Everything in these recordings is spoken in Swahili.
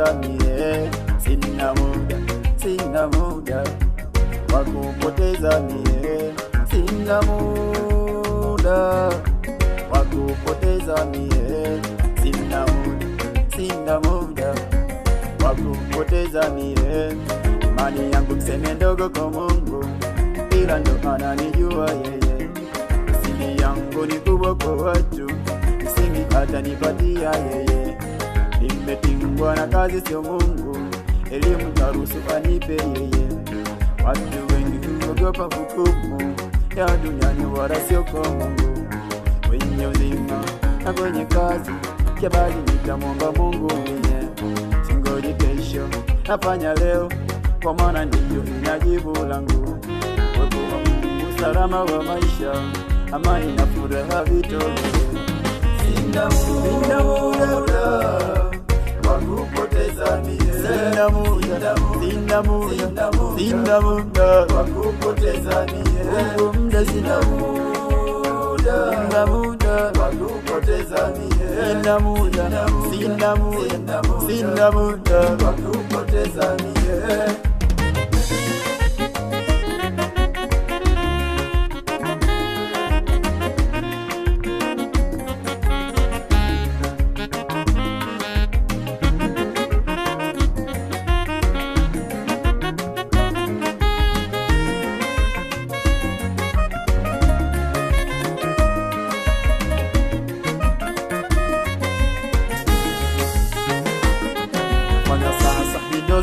kupoteza mie, sina muda, sina muda wa kupoteza mie, sina muda wa kupoteza mie, sina muda, sina muda wa kupoteza mie. Imani yangu kuseme ndogo kwa Mungu, ila ndo ananijua yeye. Siri yangu ni kubwa kwa watu, msingi hata nipatia yeye. Nimetingwa na kazi sio Mungu, elimu taruhusu anipe yeye. Watu wengi huogopa hukumu ya duniani wala sio kwa Mungu. Kwenye uzima na kwenye kazi kibali nitamwomba Mungu mwenye. Singoji kesho, nafanya leo, kwa maana ndiyo inajibu langu. Wepo wa Mungu usalama wa maisha, amani na furaha vitoshe. Sina muda wa kupoteza mie, sina muda, sina muda, sina muda wa kupoteza mie, muda sina muda, sina muda wa kupoteza mie, sina muda, sina muda, sina muda wa kupoteza mie.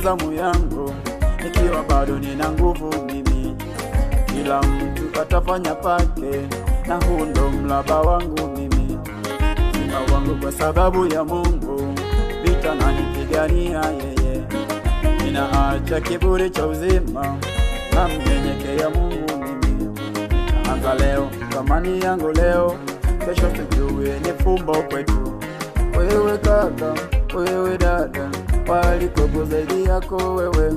Zamu yangu nikiwa bado nina nguvu mimi, kila mtu atafanya pake, na huu ndo mlaba wangu mimi. Simba wangu kwa sababu ya Mungu, vita na nipigania yeye. Ninaacha kiburi cha uzima, na mnyenyekea Mungu mimi. Naanza leo, thamani yangu leo, kesho tujue ni fumbo kwetu. Wewe kaka, wewe dada, walikopo zaidi yako wewe,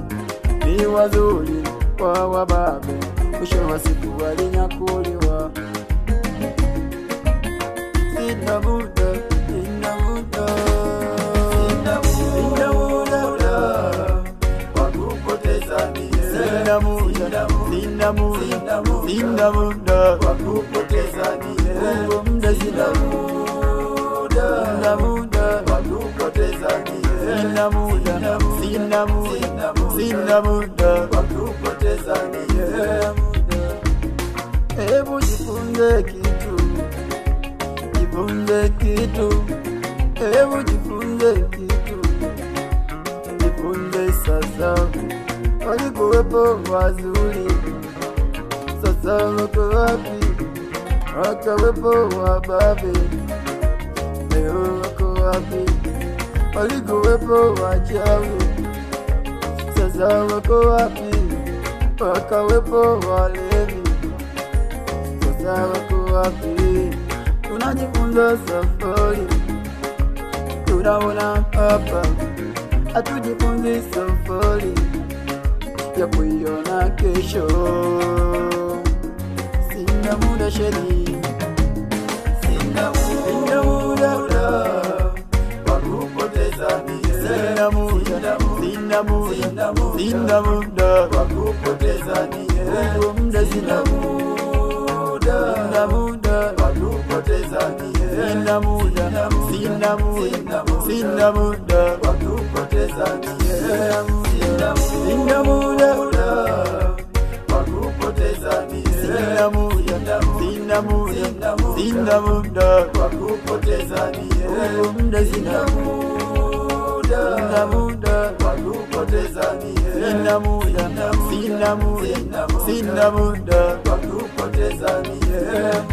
ni wazuri kwa wababe, mwisho wa siku walinyakuliwa. Sina muda, sina muda, sina muda wa kupoteza mie, sina muda, sina muda, sina muda wa kupoteza mie, muda sina muda, sina muda wa kupoteza mie, sina muda, sina muda, sina muda wa kupoteza mie. Hebu jifunze kitu, jifunze kitu, hebu jifunze kitu, jifunze sasa. Walikuwepo wazuri, sasa wako wapi? Wakawepo wababe, leo wako wapi? Walikuwepo wachawi, sasa wako wapi? Wakawepo walevi, sasa wako wapi? Tunajifunza safari, tunaona hapa, hatujifunzi safari ya kuiona kesho. Sina muda sheri, sina muda wa kupoteza mie, sina muda, sina muda, sina muda wa kupoteza mie, muda sina muda, sina muda wa kupoteza mie, sina muda, sina muda, sina muda wa kupoteza mie, sina muda wa kupoteza mie, sina muda, sina muda, sina muda wa kupoteza mie, muda sina muda, sina muda wa kupoteza mie, sina muda, sina muda, sina muda wa kupoteza mie.